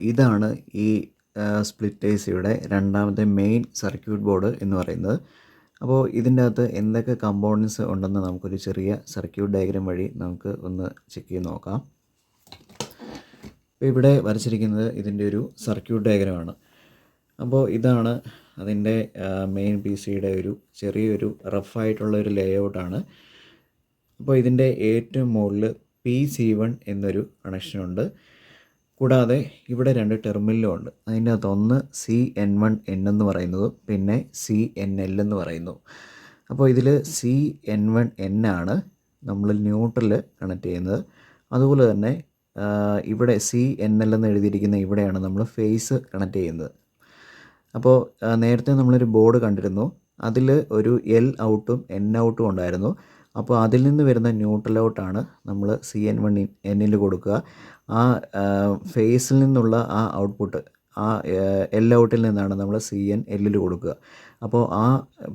ഇതാണ് ഈ സ്പ്ലിറ്റ് എസിയുടെ രണ്ടാമത്തെ മെയിൻ സർക്യൂട്ട് ബോർഡ് എന്ന് പറയുന്നത്. അപ്പോൾ ഇതിൻ്റെ അകത്ത് എന്തൊക്കെ കമ്പോണൻസ് ഉണ്ടെന്ന് നമുക്കൊരു ചെറിയ സർക്യൂട്ട് ഡയഗ്രാം വഴി നമുക്ക് ഒന്ന് ചെക്ക് ചെയ്ത് നോക്കാം. ഇപ്പോൾ ഇവിടെ വരച്ചിരിക്കുന്നത് ഇതിൻ്റെ ഒരു സർക്യൂട്ട് ഡയഗ്രമാണ്. അപ്പോൾ ഇതാണ് അതിൻ്റെ മെയിൻ പി സിയുടെ ഒരു ചെറിയൊരു റഫായിട്ടുള്ളൊരു ലേ ഔട്ടാണ്. അപ്പോൾ ഇതിൻ്റെ ഏറ്റവും മുകളിൽ PC1 എന്നൊരു കണക്ഷനുണ്ട്. കൂടാതെ ഇവിടെ 2 ടെർമിനലും ഉണ്ട്. അതിൻ്റെ അകത്ത് ഒന്ന് CN1N എന്ന് പറയുന്നത്, പിന്നെ CNL എന്ന് പറയുന്നു. അപ്പോൾ ഇതിൽ CN1N ആണ് നമ്മൾ ന്യൂട്രൽ കണക്ട് ചെയ്യുന്നത്. അതുപോലെ തന്നെ ഇവിടെ CNL എന്ന് എഴുതിയിരിക്കുന്ന ഇവിടെയാണ് നമ്മൾ ഫേസ് കണക്ട് ചെയ്യുന്നത്. അപ്പോൾ നേരത്തെ നമ്മളൊരു ബോർഡ് കണ്ടിരുന്നു. അതിൽ ഒരു L ഔട്ടും N ഔട്ടും ഉണ്ടായിരുന്നു. അപ്പോൾ അതിൽ നിന്ന് വരുന്ന ന്യൂട്രൽ ഔട്ടാണ് നമ്മൾ CN1Nൽ കൊടുക്കുക. ആ ഫേസിൽ നിന്നുള്ള ആ ഔട്ട്പുട്ട് ആ L ഔട്ടിൽ നിന്നാണ് നമ്മൾ CNLൽ കൊടുക്കുക. അപ്പോൾ ആ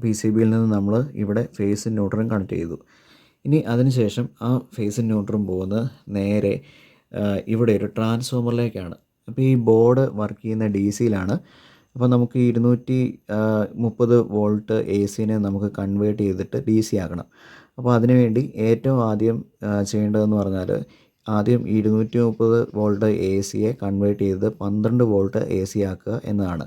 PCBയിൽ നിന്ന് നമ്മൾ ഇവിടെ ഫേസും ന്യൂട്രലും കണക്ട് ചെയ്തു. ഇനി അതിനുശേഷം ആ ഫേസും ന്യൂട്രലും പോകുന്നത് നേരെ ഇവിടെ ഒരു ട്രാൻസ്ഫോമറിലേക്കാണ്. അപ്പോൾ ഈ ബോർഡ് വർക്ക് ചെയ്യുന്ന DC-യിലാണ്. അപ്പോൾ നമുക്ക് 230 വോൾട്ട് AC-നെ നമുക്ക് കൺവേർട്ട് ചെയ്തിട്ട് DC ആക്കണം. അപ്പോൾ അതിനുവേണ്ടി ഏറ്റവും ആദ്യം ചെയ്യേണ്ടതെന്ന് പറഞ്ഞാൽ ആദ്യം 230 വോൾട്ട് AC-യെ കൺവേർട്ട് ചെയ്ത് 12 വോൾട്ട് AC ആക്കുക എന്നതാണ്.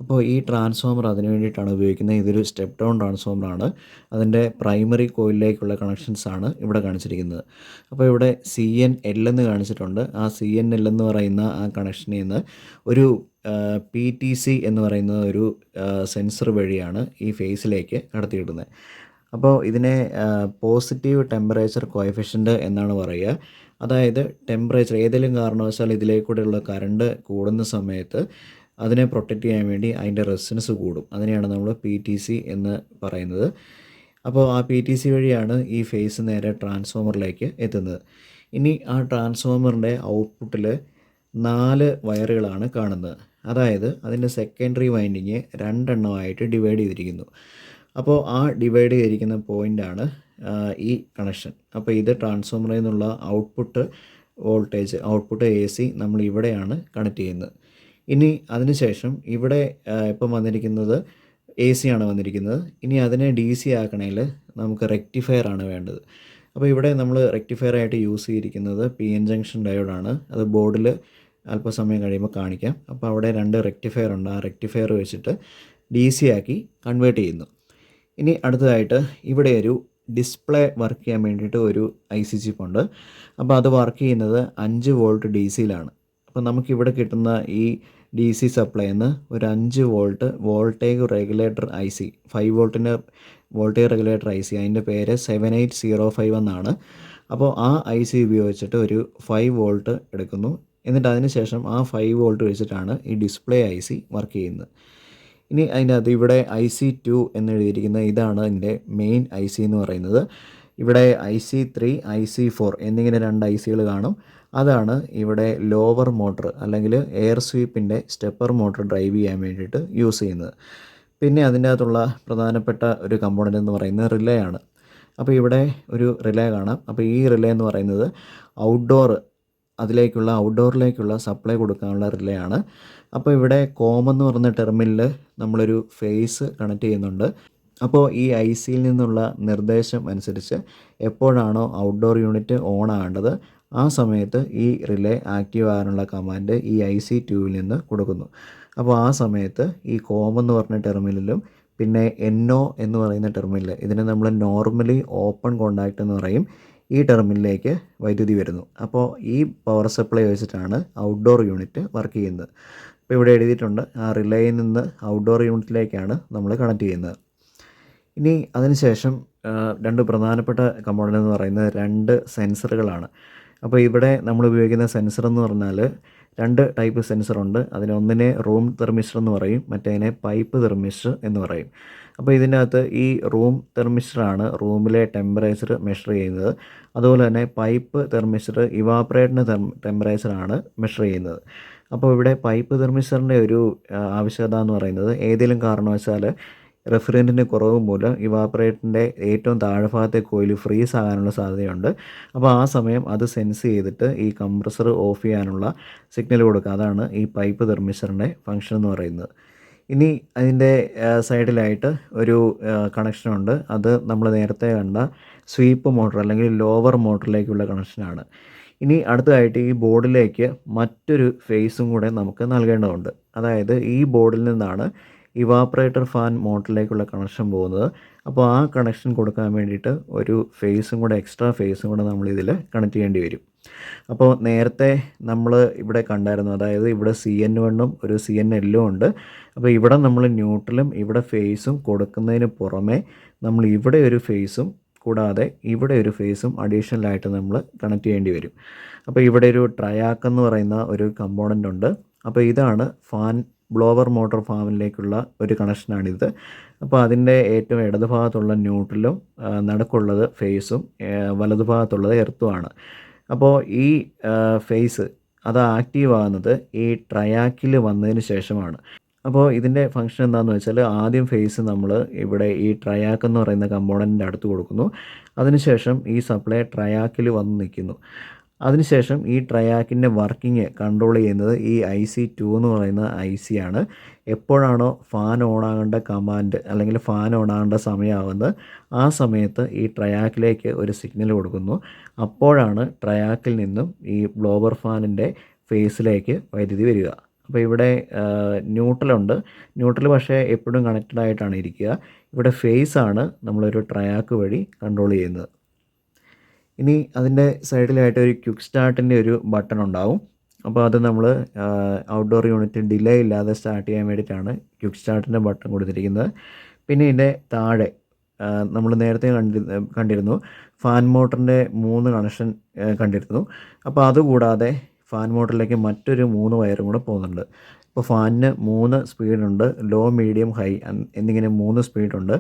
അപ്പോൾ ഈ ട്രാൻസ്ഫോമർ അതിന് വേണ്ടിയിട്ടാണ് ഉപയോഗിക്കുന്നത്. ഇതൊരു സ്റ്റെപ്പ് ഡൗൺ ട്രാൻസ്ഫോമറാണ്. അതിൻ്റെ പ്രൈമറി കോയിലിലേക്കുള്ള കണക്ഷൻസാണ് ഇവിടെ കാണിച്ചിരിക്കുന്നത്. അപ്പോൾ ഇവിടെ CNL എന്ന് കാണിച്ചിട്ടുണ്ട്. ആ CNL എന്ന് പറയുന്ന ആ കണക്ഷനിൽ നിന്ന് ഒരു PTC എന്ന് പറയുന്ന ഒരു സെൻസർ വഴിയാണ് ഈ ഫേസിലേക്ക് കടത്തിയിടുന്നത്. അപ്പോൾ ഇതിനെ പോസിറ്റീവ് ടെമ്പറേച്ചർ കോഎഫിഷ്യൻ്റ് എന്നാണ് പറയുക. അതായത് ടെമ്പറേച്ചർ ഏതെങ്കിലും കാരണവശാൽ ഇതിലേക്കൂടെയുള്ള കറണ്ട് കൂടുന്ന സമയത്ത് അതിനെ പ്രൊട്ടക്റ്റ് ചെയ്യാൻ വേണ്ടി അതിൻ്റെ റെസിസ്റ്റൻസ് കൂടും. അതിനെയാണ് നമ്മൾ PTC എന്ന് പറയുന്നത്. അപ്പോൾ ആ PTC വഴിയാണ് ഈ ഫേസ് നേരെ ട്രാൻസ്ഫോമറിലേക്ക് എത്തുന്നത്. ഇനി ആ ട്രാൻസ്ഫോമറിൻ്റെ ഔട്ട്പുട്ടിൽ 4 വയറുകളാണ് കാണുന്നത്. അതായത് അതിൻ്റെ സെക്കൻഡറി വൈൻഡിങ് 2 എണ്ണമായിട്ട് ഡിവൈഡ് ചെയ്തിരിക്കുന്നു. അപ്പോൾ ആ ഡിവൈഡ് ചെയ്തിരിക്കുന്ന പോയിൻ്റാണ് ഈ കണക്ഷൻ. അപ്പോൾ ഇത് ട്രാൻസ്ഫോമറിൽ നിന്നുള്ള ഔട്ട്പുട്ട് വോൾട്ടേജ്, ഔട്ട്പുട്ട് AC നമ്മൾ ഇവിടെയാണ് കണക്ട് ചെയ്യുന്നത്. ഇനി അതിനുശേഷം ഇവിടെ ഇപ്പം വന്നിരിക്കുന്നത് AC ആണ് വന്നിരിക്കുന്നത്. ഇനി അതിനെ DC ആക്കണമെങ്കിൽ നമുക്ക് റെക്ടിഫയർ ആണ് വേണ്ടത്. അപ്പോൾ ഇവിടെ നമ്മൾ റെക്ടിഫയർ ആയിട്ട് യൂസ് ചെയ്തിരിക്കുന്നത് PN ജംഗ്ഷൻ ഡയോഡാണ്. അത് ബോർഡിൽ അല്പസമയം കഴിയുമ്പോൾ കാണിക്കാം. അപ്പോൾ അവിടെ 2 റെക്ടിഫയർ ഉണ്ട്. ആ റെക്ടിഫയർ വെച്ചിട്ട് DC ആക്കി കൺവേർട്ട് ചെയ്യുന്നു. ഇനി അടുത്തതായിട്ട് ഇവിടെ ഒരു ഡിസ്പ്ലേ വർക്ക് ചെയ്യാൻ വേണ്ടിയിട്ട് ഒരു IC ചിപ്പുണ്ട്. അപ്പോൾ അത് വർക്ക് ചെയ്യുന്നത് 5 വോൾട്ട് DC-യിലാണ്. അപ്പോൾ നമുക്കിവിടെ കിട്ടുന്ന ഈ DC സപ്ലൈയിൽ നിന്ന് ഒരു 5 വോൾട്ട് വോൾട്ടേജ് റെഗുലേറ്റർ IC, 5 വോൾട്ടിൻ്റെ വോൾട്ടേജ് റെഗുലേറ്റർ IC, അതിൻ്റെ പേര് 7805 എന്നാണ്. അപ്പോൾ ആ IC ഉപയോഗിച്ചിട്ട് ഒരു 5 വോൾട്ട് എടുക്കുന്നു. എന്നിട്ട് അതിന് ശേഷം ആ 5 വോൾട്ട് വെച്ചിട്ടാണ് ഈ ഡിസ്പ്ലേ IC വർക്ക് ചെയ്യുന്നത്. ഇനി അതിൻ്റെ അത് ഇവിടെ IC2 എന്നെഴുതിയിരിക്കുന്ന ഇതാണ് അതിൻ്റെ മെയിൻ IC എന്ന് പറയുന്നത്. ഇവിടെ IC3, IC4 എന്നിങ്ങനെ 2 IC-കൾ കാണും. അതാണ് ഇവിടെ ലോവർ മോട്ടർ അല്ലെങ്കിൽ എയർ സ്വീപ്പിൻ്റെ സ്റ്റെപ്പർ മോട്ടർ ഡ്രൈവ് ചെയ്യാൻ വേണ്ടിയിട്ട് യൂസ് ചെയ്യുന്നത്. പിന്നെ അതിൻ്റെ അകത്തുള്ള പ്രധാനപ്പെട്ട ഒരു കമ്പോണൻ്റ് എന്ന് പറയുന്നത് റിലേ ആണ്. അപ്പോൾ ഇവിടെ ഒരു റിലേ കാണാം. അപ്പോൾ ഈ റിലേ എന്ന് പറയുന്നത് ഔട്ട്ഡോറിലേക്കുള്ള സപ്ലൈ കൊടുക്കാനുള്ള റിലേ ആണ്. അപ്പോൾ ഇവിടെ കോം എന്ന് പറയുന്ന ടെർമിനലിൽ നമ്മളൊരു ഫേസ് കണക്ട് ചെയ്യുന്നുണ്ട്. അപ്പോൾ ഈ IC-യിൽ നിന്നുള്ള നിർദ്ദേശം അനുസരിച്ച് എപ്പോഴാണോ ഔട്ട്ഡോർ യൂണിറ്റ് ഓൺ ആകേണ്ടത് ആ സമയത്ത് ഈ റിലേ ആക്റ്റീവ് ആകാനുള്ള കമാൻഡ് ഈ IC2-വിൽ നിന്ന് കൊടുക്കുന്നു. അപ്പോൾ ആ സമയത്ത് ഈ കോം എന്ന് പറഞ്ഞ ടെർമിനലും പിന്നെ NO എന്ന് പറയുന്ന ടെർമിനൽ, ഇതിനെ നമ്മൾ നോർമലി ഓപ്പൺ കോണ്ടാക്റ്റ് എന്ന് പറയും, ഈ ടെർമിനലിലേക്ക് വൈദ്യുതി വരുന്നു. അപ്പോൾ ഈ പവർ സപ്ലൈ വെച്ചിട്ടാണ് ഔട്ട്ഡോർ യൂണിറ്റ് വർക്ക് ചെയ്യുന്നത്. ഇപ്പോൾ ഇവിടെ എഴുതിയിട്ടുണ്ട് ആ റിലേയിൽ നിന്ന് ഔട്ട്ഡോർ യൂണിറ്റിലേക്കാണ് നമ്മൾ കണക്ട് ചെയ്യുന്നത്. ഇനി അതിനുശേഷം 2 പ്രധാനപ്പെട്ട കമ്പോണൻ്റ് എന്ന് പറയുന്നത് 2 സെൻസറുകളാണ്. അപ്പോൾ ഇവിടെ നമ്മൾ ഉപയോഗിക്കുന്ന സെൻസർ എന്ന് പറഞ്ഞാൽ 2 ടൈപ്പ് സെൻസറുണ്ട്. അതിനൊന്നിനെ റൂം തെർമിസ്റ്റർ എന്ന് പറയും, മറ്റേതിനെ പൈപ്പ് തെർമിസ്റ്റർ എന്ന് പറയും. അപ്പോൾ ഇതിൻ്റെ അകത്ത് ഈ റൂം തെർമിസ്റ്ററാണ് റൂമിലെ ടെമ്പറേച്ചർ മെഷർ ചെയ്യുന്നത്. അതുപോലെ തന്നെ പൈപ്പ് തെർമിസ്റ്റർ ഇവാപ്പറേറ്ററിൻ്റെ ടെമ്പറേച്ചറാണ് മെഷർ ചെയ്യുന്നത്. അപ്പോൾ ഇവിടെ പൈപ്പ് തെർമിസ്റ്ററിൻ്റെ ഒരു ആവശ്യകത എന്ന് പറയുന്നത് ഏതെങ്കിലും കാരണവശാൽ റെഫ്രിജറൻറ്റിൻ്റെ കുറവ് മൂലം ഇവാപ്പറേറ്ററിൻ്റെ ഏറ്റവും താഴെഭാഗത്തെ കോയിൽ ഫ്രീസ് ആകാനുള്ള സാധ്യതയുണ്ട്. അപ്പോൾ ആ സമയം അത് സെൻസ് ചെയ്തിട്ട് ഈ കംപ്രസർ ഓഫ് ചെയ്യാനുള്ള സിഗ്നൽ കൊടുക്കുക. അതാണ് ഈ പൈപ്പ് തെർമിസ്റ്ററിൻ്റെ ഫംഗ്ഷൻ എന്ന് പറയുന്നത്. ഇനി അതിൻ്റെ സൈഡിലായിട്ട് ഒരു കണക്ഷനുണ്ട്. അത് നമ്മൾ നേരത്തെ കണ്ട സ്വീപ്പ് മോട്ടർ അല്ലെങ്കിൽ ലോവർ മോട്ടറിലേക്കുള്ള കണക്ഷനാണ്. ഇനി അടുത്തതായിട്ട് ഈ ബോർഡിലേക്ക് മറ്റൊരു ഫേസും കൂടെ നമുക്ക് നൽകേണ്ടതുണ്ട്. അതായത് ഈ ബോർഡിൽ നിന്നാണ് ഇവാപ്പറേറ്റർ ഫാൻ മോട്ടറിലേക്കുള്ള കണക്ഷൻ പോകുന്നത്. അപ്പോൾ ആ കണക്ഷൻ കൊടുക്കാൻ വേണ്ടിയിട്ട് ഒരു ഫേസും കൂടെ എക്സ്ട്രാ ഫേസും കൂടെ നമ്മളിതിൽ കണക്ട് ചെയ്യേണ്ടി വരും. അപ്പോൾ നേരത്തെ നമ്മൾ ഇവിടെ കണ്ടായിരുന്നു, അതായത് ഇവിടെ CN1ഉം ഒരു CNLഉം ഉണ്ട്. അപ്പോൾ ഇവിടെ നമ്മൾ ന്യൂട്രലും ഇവിടെ ഫേസും കൊടുക്കുന്നതിന് പുറമെ നമ്മൾ ഇവിടെ ഒരു ഫേസും കൂടാതെ ഇവിടെ ഒരു ഫേസും അഡീഷണലായിട്ട് നമ്മൾ കണക്ട് ചെയ്യേണ്ടി വരും. അപ്പോൾ ഇവിടെ ഒരു ട്രയാക്ക് എന്ന് പറയുന്ന ഒരു കമ്പോണൻ്റ് ഉണ്ട്. അപ്പോൾ ഇതാണ് ഫാൻ ബ്ലോവർ മോട്ടോർ ഫാമിലേക്കുള്ള ഒരു കണക്ഷനാണിത്. അപ്പോൾ അതിൻ്റെ ഏറ്റവും ഇടതുഭാഗത്തുള്ള ന്യൂട്രലും നടുക്കുള്ളത് ഫേസും വലതുഭാഗത്തുള്ളത് എർത്തുമാണ്. അപ്പോൾ ഈ ഫേസ് അത് ആക്റ്റീവ് ആകുന്നത് ഈ ട്രയാക്കിൽ വന്നതിന് ശേഷമാണ്. അപ്പോൾ ഇതിൻ്റെ ഫംഗ്ഷൻ എന്താണെന്ന് വെച്ചാൽ ആദ്യം ഫേസ് നമ്മൾ ഇവിടെ ഈ ട്രയാക്ക് എന്ന് പറയുന്ന കമ്പോണൻറ്റിൻ്റെ അടുത്ത് കൊടുക്കുന്നു. അതിനുശേഷം ഈ സപ്ലൈ ട്രയാക്കിൽ വന്ന് നിൽക്കുന്നു. അതിനുശേഷം ഈ ട്രയാക്കിൻ്റെ വർക്കിംഗ് കൺട്രോൾ ചെയ്യുന്നത് ഈ IC2 എന്ന് പറയുന്ന IC ആണ്. എപ്പോഴാണോ ഫാൻ ഓണാകേണ്ട കമാൻഡ് അല്ലെങ്കിൽ ഫാൻ ഓണാകേണ്ട സമയമാകുന്നത് ആ സമയത്ത് ഈ ട്രയാക്കിലേക്ക് ഒരു സിഗ്നൽ കൊടുക്കുന്നു. അപ്പോഴാണ് ട്രയാക്കിൽ നിന്നും ഈ ബ്ലോവർ ഫാനിൻ്റെ ഫേസിലേക്ക് വൈദ്യുതി വരിക. അപ്പോൾ ഇവിടെ ന്യൂട്രലുണ്ട്. ന്യൂട്രൽ പക്ഷേ എപ്പോഴും കണക്റ്റഡ് ആയിട്ടാണ് ഇരിക്കുക. ഇവിടെ ഫേസാണ് നമ്മളൊരു ട്രയാക്ക് വഴി കൺട്രോൾ ചെയ്യുന്നത്. ഇനി അതിൻ്റെ സൈഡിലായിട്ട് ഒരു ക്വിക്ക് സ്റ്റാർട്ടിൻ്റെ ഒരു ബട്ടൺ ഉണ്ടാവും. അപ്പോൾ അത് നമ്മൾ ഔട്ട്ഡോർ യൂണിറ്റ് ഡിലേ ഇല്ലാതെ സ്റ്റാർട്ട് ചെയ്യാൻ വേണ്ടിയിട്ടാണ് ക്വിക്ക് സ്റ്റാർട്ടിൻ്റെ ബട്ടൺ കൊടുത്തിരിക്കുന്നത്. പിന്നെ ഇതിൻ്റെ താഴെ നമ്മൾ നേരത്തെ കണ്ടിരുന്നു ഫാൻ മോട്ടറിൻ്റെ 3 കണക്ഷൻ കണ്ടിരുന്നു. അപ്പോൾ അതുകൂടാതെ ഫാൻ മോട്ടറിലേക്ക് മറ്റൊരു 3 വയറും കൂടെ പോകുന്നുണ്ട്. ഇപ്പോൾ ഫാനിന് 3 സ്പീഡുണ്ട്, ലോ മീഡിയം ഹൈ എന്നിങ്ങനെ 3 സ്പീഡുണ്ട്.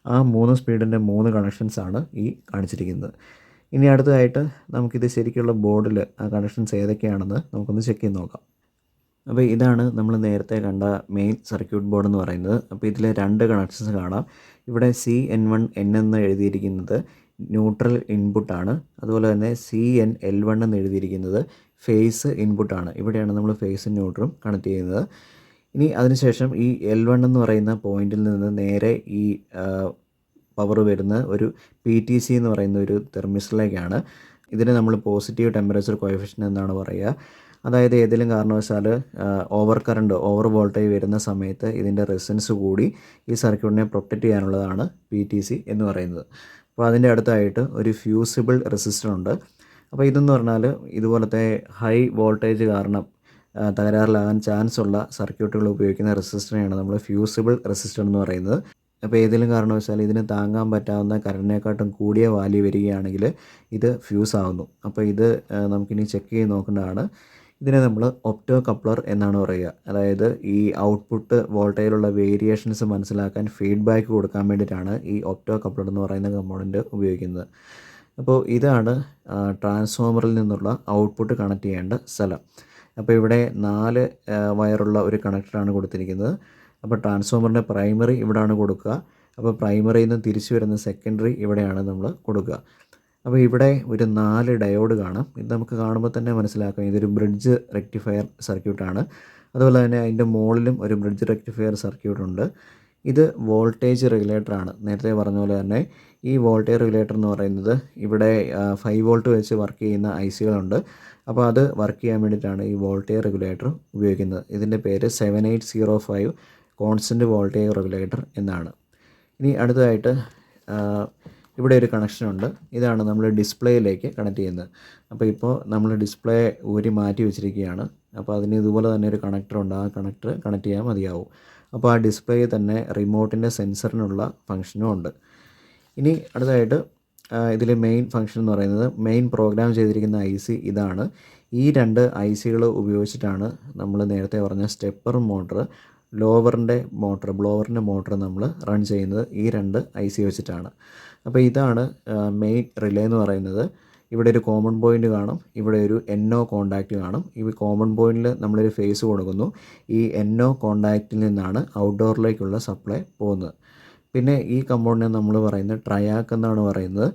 ആ 3 സ്പീഡിൻ്റെ 3 കണക്ഷൻസാണ് ഈ കാണിച്ചിരിക്കുന്നത്. ഇനി അടുത്തതായിട്ട് നമുക്കിത് ശരിക്കുള്ള ബോർഡിൽ ആ കണക്ഷൻസ് ഏതൊക്കെയാണെന്ന് നമുക്കൊന്ന് ചെക്ക് ചെയ്ത് നോക്കാം. അപ്പോൾ ഇതാണ് നമ്മൾ നേരത്തെ കണ്ട മെയിൻ സർക്യൂട്ട് ബോർഡ് എന്ന് പറയുന്നത്. അപ്പോൾ ഇതിൽ 2 കണക്ഷൻസ് കാണാം. ഇവിടെ CN1N എന്ന് എഴുതിയിരിക്കുന്നത് ന്യൂട്രൽ ഇൻപുട്ടാണ്. അതുപോലെ തന്നെ CNL1 എന്ന് എഴുതിയിരിക്കുന്നത് ഫേസ് ഇൻപുട്ടാണ്. ഇവിടെയാണ് നമ്മൾ ഫേസും ന്യൂട്രലും കണക്ട് ചെയ്യുന്നത്. ഇനി അതിനുശേഷം ഈ L1 എന്ന് പറയുന്ന പോയിന്റിൽ നിന്ന് നേരെ ഈ പവർ വരുന്ന ഒരു PTC എന്ന് പറയുന്ന ഒരു തെർമിസ്റ്ററിലേക്കാണ്. ഇതിന് നമ്മൾ പോസിറ്റീവ് ടെമ്പറേച്ചർ കോഎഫിഷ്യൻ്റ് എന്നാണ് പറയുക. അതായത് ഏതെങ്കിലും കാരണവശാൽ ഓവർ കറണ്ട് ഓവർ വോൾട്ടേജ് വരുന്ന സമയത്ത് ഇതിൻ്റെ റെസിസ്റ്റൻസ് കൂടി ഈ സർക്യൂട്ടിനെ പ്രൊട്ടക്റ്റ് ചെയ്യാനുള്ളതാണ് PTC എന്ന് പറയുന്നത്. അപ്പോൾ അതിൻ്റെ അടുത്തായിട്ട് ഒരു ഫ്യൂസിബിൾ റെസിസ്റ്റർ ഉണ്ട്. അപ്പോൾ ഇതെന്ന് പറഞ്ഞാൽ ഇതുപോലത്തെ ഹൈ വോൾട്ടേജ് കാരണം തകരാറിലാകാൻ ചാൻസ് ഉള്ള സർക്യൂട്ടുകൾ ഉപയോഗിക്കുന്ന റെസിസ്റ്ററിനെയാണ് നമ്മൾ ഫ്യൂസിബിൾ റെസിസ്റ്റർ എന്ന് പറയുന്നത്. അപ്പോൾ ഏതെങ്കിലും കാരണവശാൽ ഇതിന് താങ്ങാൻ പറ്റാവുന്ന കറണ്ടിനെക്കാട്ടും കൂടിയ വാല്യൂ വരികയാണെങ്കിൽ ഇത് ഫ്യൂസ് ആകുന്നു. അപ്പോൾ ഇത് നമുക്കിനി ചെക്ക് ചെയ്ത് നോക്കേണ്ടതാണ്. ഇതിനെ നമ്മൾ ഒപ്റ്റോ കപ്ലർ എന്നാണ് പറയുക. അതായത് ഈ ഔട്ട്പുട്ട് വോൾട്ടേജിലുള്ള വേരിയേഷൻസ് മനസ്സിലാക്കാൻ ഫീഡ്ബാക്ക് കൊടുക്കാൻ വേണ്ടിയിട്ടാണ് ഈ ഒപ്റ്റോ കപ്ലർ എന്ന് പറയുന്ന കമ്പോണൻറ്റ് ഉപയോഗിക്കുന്നത്. അപ്പോൾ ഇതാണ് ട്രാൻസ്ഫോമറിൽ നിന്നുള്ള ഔട്ട്പുട്ട് കണക്ട് ചെയ്യേണ്ട സ്ഥലം. അപ്പോൾ ഇവിടെ 4 വയറുള്ള ഒരു കണക്ടറാണ് കൊടുത്തിരിക്കുന്നത്. അപ്പോൾ ട്രാൻസ്ഫോമറിൻ്റെ പ്രൈമറി ഇവിടെയാണ് കൊടുക്കുക. അപ്പോൾ പ്രൈമറിയിൽ നിന്ന് തിരിച്ചു വരുന്ന സെക്കൻഡറി ഇവിടെയാണ് നമ്മൾ കൊടുക്കുക. അപ്പോൾ ഇവിടെ ഒരു 4 ഡയോഡ് കാണാം. ഇത് നമുക്ക് കാണുമ്പോൾ തന്നെ മനസ്സിലാക്കാം ഇതൊരു ബ്രിഡ്ജ് റെക്ടിഫയർ സർക്യൂട്ടാണ്. അതുപോലെ തന്നെ അതിൻ്റെ മുകളിലും ഒരു ബ്രിഡ്ജ് റെക്ടിഫയർ സർക്യൂട്ടുണ്ട്. ഇത് വോൾട്ടേജ് റെഗുലേറ്ററാണ്. നേരത്തെ പറഞ്ഞ പോലെ തന്നെ ഈ വോൾട്ടേജ് റെഗുലേറ്റർ എന്ന് പറയുന്നത് ഇവിടെ 5 വോൾട്ട് വെച്ച് വർക്ക് ചെയ്യുന്ന ICകളുണ്ട്. അപ്പോൾ അത് വർക്ക് ചെയ്യാൻ വേണ്ടിയിട്ടാണ് ഈ വോൾട്ടേജ് റെഗുലേറ്റർ ഉപയോഗിക്കുന്നത്. ഇതിൻ്റെ പേര് 7805 കോൺസ്റ്റൻറ്റ് വോൾട്ടേജ് റെഗുലേറ്റർ എന്നാണ്. ഇനി അടുത്തതായിട്ട് ഇവിടെ ഒരു കണക്ഷനുണ്ട്. ഇതാണ് നമ്മൾ ഡിസ്പ്ലേയിലേക്ക് കണക്ട് ചെയ്യുന്നത്. അപ്പോൾ ഇപ്പോൾ നമ്മൾ ഡിസ്പ്ലേ ഊരി മാറ്റി വെച്ചിരിക്കുകയാണ്. അപ്പോൾ അതിന് ഇതുപോലെ തന്നെ ഒരു കണക്ടറുണ്ട്. ആ കണക്ടർ കണക്ട് ചെയ്യാൻ മതിയാവും. അപ്പോൾ ആ ഡിസ്പ്ലേയിൽ തന്നെ റിമോട്ടിൻ്റെ സെൻസറിനുള്ള ഫംഗ്ഷനും ഉണ്ട്. ഇനി അടുത്തതായിട്ട് ഇതിൽ മെയിൻ ഫംഗ്ഷൻ എന്ന് പറയുന്നത് മെയിൻ പ്രോഗ്രാം ചെയ്തിരിക്കുന്ന IC ഇതാണ്. ഈ 2 ICകൾ ഉപയോഗിച്ചിട്ടാണ് നമ്മൾ നേരത്തെ പറഞ്ഞ സ്റ്റെപ്പർ മോട്ടർ, ബ്ലോവറിൻ്റെ മോട്ടർ നമ്മൾ റൺ ചെയ്യുന്നത് ഈ 2 IC വെച്ചിട്ടാണ്. അപ്പോൾ ഇതാണ് മെയിൻ റിലേ എന്ന് പറയുന്നത്. ഇവിടെ ഒരു കോമൺ പോയിൻ്റ് കാണും, ഇവിടെ ഒരു NO കോണ്ടാക്റ്റ് കാണും. ഈ കോമൺ പോയിൻറ്റിൽ നമ്മളൊരു ഫേസ് കൊടുക്കുന്നു. ഈ NO കോണ്ടാക്റ്റിൽ നിന്നാണ് ഔട്ട്ഡോറിലേക്കുള്ള സപ്ലൈ പോകുന്നത്. പിന്നെ ഈ കമ്പൗണ്ടിനെ നമ്മൾ പറയുന്നത് ട്രയാക്ക് എന്നാണ് പറയുന്നത്.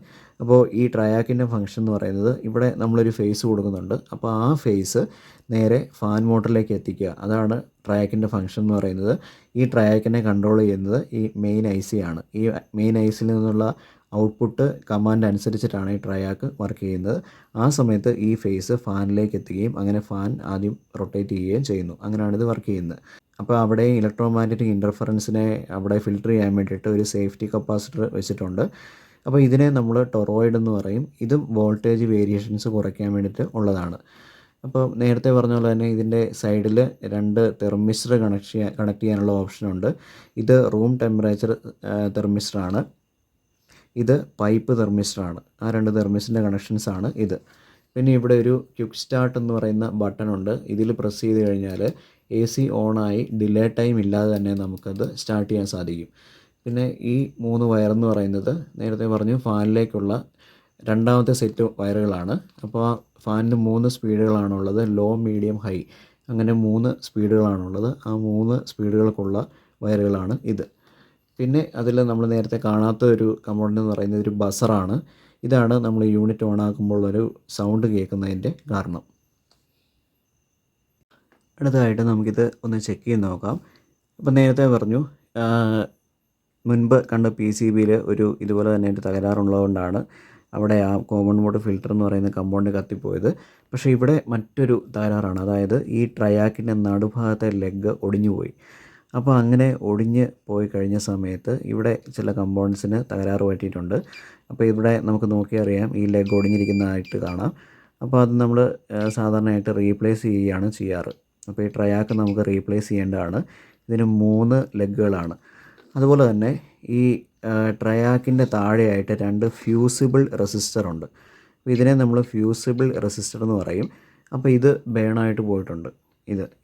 അപ്പോൾ ഈ ട്രയാക്കിൻ്റെ ഫംഗ്ഷൻ എന്ന് പറയുന്നത് ഇവിടെ നമ്മളൊരു ഫേസ് കൊടുക്കുന്നുണ്ട്. അപ്പോൾ ആ ഫേസ് നേരെ ഫാൻ മോട്ടറിലേക്ക് എത്തിക്കുക. അതാണ് ട്രയാക്കിൻ്റെ ഫംഗ്ഷൻ എന്ന് പറയുന്നത്. ഈ ട്രയാക്കിനെ കൺട്രോൾ ചെയ്യുന്നത് ഈ മെയിൻ ഐ സി ആണ്. ഈ മെയിൻ ഐ സിയിൽ നിന്നുള്ള ഔട്ട്പുട്ട് കമാൻഡ് അനുസരിച്ചിട്ടാണ് ഈ ട്രയാക്ക് വർക്ക് ചെയ്യുന്നത്. ആ സമയത്ത് ഈ ഫേസ് ഫാനിലേക്ക് എത്തുകയും അങ്ങനെ ഫാൻ ആദ്യം റൊട്ടേറ്റ് ചെയ്യുകയും ചെയ്യുന്നു. അങ്ങനെയാണ് ഇത് വർക്ക് ചെയ്യുന്നത്. അപ്പോൾ അവിടെ ഇലക്ട്രോമാഗ്നറ്റിക് ഇൻ്റർഫറൻസിനെ അവിടെ ഫിൽട്ടർ ചെയ്യാൻ വേണ്ടിയിട്ട് ഒരു സേഫ്റ്റി കപ്പാസിറ്റർ വെച്ചിട്ടുണ്ട്. അപ്പോൾ ഇതിനെ നമ്മൾ ടൊറോയിഡ് എന്ന് പറയും. ഇതും വോൾട്ടേജ് വേരിയേഷൻസ് കുറയ്ക്കാൻ വേണ്ടിയിട്ട് ഉള്ളതാണ്. അപ്പോൾ നേരത്തെ പറഞ്ഞ പോലെ തന്നെ ഇതിൻ്റെ സൈഡിൽ 2 തെർമിസ്റ്റർ കണക്ട് ചെയ്യാനുള്ള ഓപ്ഷനുണ്ട്. ഇത് റൂം ടെമ്പറേച്ചർ തെർമിസ്റ്ററാണ്. ഇത് പൈപ്പ് തെർമിസ്റ്ററാണ്. ആ 2 തെർമിസ്റ്ററിൻ്റെ കണക്ഷൻസാണ് ഇത്. പിന്നെ ഇവിടെ ഒരു ക്വിക്ക് സ്റ്റാർട്ട് എന്ന് പറയുന്ന ബട്ടൺ ഉണ്ട്. ഇതിൽ പ്രസ് ചെയ്ത് കഴിഞ്ഞാൽ എ സി ഓണായി ഡിലേ ടൈം ഇല്ലാതെ തന്നെ നമുക്കത് സ്റ്റാർട്ട് ചെയ്യാൻ സാധിക്കും. പിന്നെ ഈ 3 വയറെന്ന് പറയുന്നത് നേരത്തെ പറഞ്ഞു ഫാനിലേക്കുള്ള രണ്ടാമത്തെ സെറ്റ് വയറുകളാണ്. അപ്പോൾ ആ ഫാനിന് 3 സ്പീഡുകളാണുള്ളത്. ലോ, മീഡിയം, ഹൈ അങ്ങനെ 3 സ്പീഡുകളാണുള്ളത്. ആ 3 സ്പീഡുകൾക്കുള്ള വയറുകളാണ് ഇത്. പിന്നെ അതിൽ നമ്മൾ നേരത്തെ കാണാത്ത ഒരു കമ്പോണൻ്റ് എന്ന് പറയുന്നത് ഒരു ബസറാണ്. ഇതാണ് നമ്മൾ യൂണിറ്റ് ഓൺ ആക്കുമ്പോൾ ഒരു സൗണ്ട് കേൾക്കുന്നതിൻ്റെ കാരണം. അടുത്തതായിട്ട് നമുക്കിത് ഒന്ന് ചെക്ക് ചെയ്ത് നോക്കാം. അപ്പോൾ നേരത്തെ പറഞ്ഞു മുൻപ് കണ്ട പി സി ബിയിൽ ഒരു ഇതുപോലെ തന്നെ ഒരു തകരാറുള്ളതുകൊണ്ടാണ് അവിടെ ആ കോമൺ മോഡ് ഫിൽറ്റർ എന്ന് പറയുന്ന കമ്പൗണ്ട് കത്തിപ്പോയത്. പക്ഷേ ഇവിടെ മറ്റൊരു തകരാറാണ്. അതായത് ഈ ട്രയാക്കിൻ്റെ നടുഭാഗത്തെ ലെഗ് ഒടിഞ്ഞു പോയി. അപ്പോൾ അങ്ങനെ ഒടിഞ്ഞ് പോയി കഴിഞ്ഞ സമയത്ത് ഇവിടെ ചില കമ്പൗണ്ട്സിന് തകരാറ് പറ്റിയിട്ടുണ്ട്. അപ്പോൾ ഇവിടെ നമുക്ക് നോക്കിയറിയാം ഈ ലെഗ് ഒടിഞ്ഞിരിക്കുന്നതായിട്ട് കാണാം. അപ്പോൾ അത് നമ്മൾ സാധാരണയായിട്ട് റീപ്ലേസ് ചെയ്യുകയാണ് ചെയ്യാറ്. അപ്പോൾ ഈ ട്രയാക്ക് നമുക്ക് റീപ്ലേസ് ചെയ്യേണ്ടതാണ്. ഇതിന് 3 ലെഗുകളാണ്. അതുപോലെ തന്നെ ഈ ട്രയാക്കിൻ്റെ താഴെയായിട്ട് 2 ഫ്യൂസിബിൾ റെസിസ്റ്ററുണ്ട്. അപ്പോൾ ഇതിനെ നമ്മൾ ഫ്യൂസിബിൾ റെസിസ്റ്റർ എന്ന് പറയും. അപ്പോൾ ഇത് ബേണായിട്ട് പോയിട്ടുണ്ട്.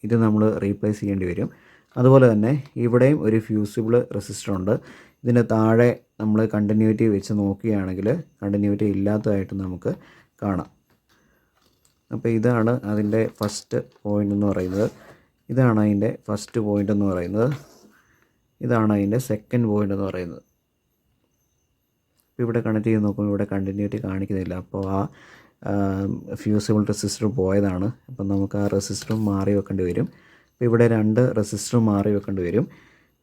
ഇത് നമ്മൾ റീപ്ലേസ് ചെയ്യേണ്ടി വരും. അതുപോലെ തന്നെ ഇവിടെയും ഒരു ഫ്യൂസിബിൾ റെസിസ്റ്റർ ഉണ്ട്. ഇതിന് താഴെ നമ്മൾ കണ്ടിന്യൂറ്റി വെച്ച് നോക്കുകയാണെങ്കിൽ കണ്ടിന്യൂറ്റി ഇല്ലാത്തതായിട്ട് നമുക്ക് കാണാം. അപ്പോൾ ഇതാണ് അതിൻ്റെ ഫസ്റ്റ് പോയിൻ്റ് എന്ന് പറയുന്നത്. ഇതാണ് അതിൻ്റെ ഫസ്റ്റ് പോയിൻ്റ് എന്ന് പറയുന്നത്. ഇതാണ് അതിൻ്റെ സെക്കൻഡ് പോയിൻ്റ് എന്ന് പറയുന്നത്. ഇപ്പോൾ ഇവിടെ കണക്ട് ചെയ്ത് നോക്കുമ്പോൾ ഇവിടെ കണ്ടിന്യൂറ്റി കാണിക്കുന്നില്ല. അപ്പോൾ ആ ഫ്യൂസിബിൾ റെസിസ്റ്റർ പോയതാണ്. അപ്പം നമുക്ക് ആ റെസിസ്റ്ററും മാറി വെക്കേണ്ടി വരും. അപ്പോൾ ഇവിടെ 2 റെസിസ്റ്ററും മാറി വെക്കേണ്ടി വരും.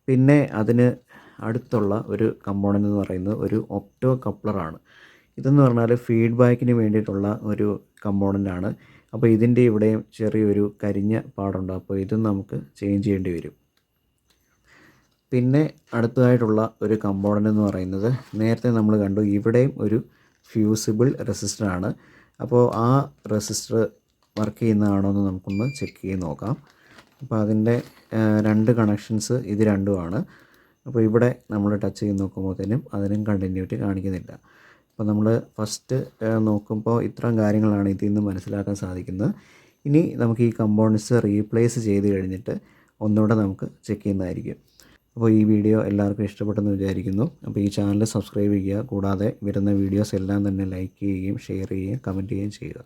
പിന്നെ അതിന് അടുത്തുള്ള ഒരു കമ്പോണൻ്റ് എന്ന് പറയുന്നത് ഒരു ഒപ്റ്റോ കപ്ലറാണ്. ഇതെന്ന് പറഞ്ഞാൽ ഫീഡ്ബാക്കിന് വേണ്ടിയിട്ടുള്ള ഒരു കമ്പോണൻ്റാണ്. അപ്പോൾ ഇതിൻ്റെ ഇവിടെയും ചെറിയൊരു കരിഞ്ഞ പാടുണ്ട്. അപ്പോൾ ഇതും നമുക്ക് ചേഞ്ച് ചെയ്യേണ്ടി വരും. പിന്നെ അടുത്തതായിട്ടുള്ള ഒരു കമ്പോണൻ്റ് എന്ന് പറയുന്നത് നേരത്തെ നമ്മൾ കണ്ടു ഇവിടെയും ഒരു ഫ്യൂസിബിൾ റെസിസ്റ്ററാണ്. അപ്പോൾ ആ റെസിസ്റ്റർ വർക്ക് ചെയ്യുന്നതാണോ എന്ന് നമുക്കൊന്ന് ചെക്ക് ചെയ്ത് നോക്കാം. അപ്പോൾ അതിൻ്റെ 2 കണക്ഷൻസ് ഇത് രണ്ടുമാണ്. അപ്പോൾ ഇവിടെ നമ്മൾ ടച്ച് ചെയ്ത് നോക്കുമ്പോഴത്തേനും അതിനും കണ്ടിന്യൂറ്റി കാണിക്കുന്നില്ല. അപ്പോൾ നമ്മൾ ഫസ്റ്റ് നോക്കുമ്പോൾ ഇത്രയും കാര്യങ്ങളാണ് ഇതിൽ നിന്ന് മനസ്സിലാക്കാൻ സാധിക്കുന്നത്. ഇനി നമുക്ക് ഈ കമ്പോണൻസ് റീപ്ലേസ് ചെയ്ത് കഴിഞ്ഞിട്ട് ഒന്നുകൂടെ നമുക്ക് ചെക്ക് ചെയ്യുന്നതായിരിക്കും. അപ്പോൾ ഈ വീഡിയോ എല്ലാവർക്കും ഇഷ്ടപ്പെട്ടെന്ന് വിചാരിക്കുന്നു. അപ്പോൾ ഈ ചാനൽ സബ്സ്ക്രൈബ് ചെയ്യുക. കൂടാതെ വരുന്ന വീഡിയോസ് എല്ലാം തന്നെ ലൈക്ക് ചെയ്യുകയും ഷെയർ ചെയ്യുകയും കമൻറ്റ് ചെയ്യുകയും ചെയ്യുക.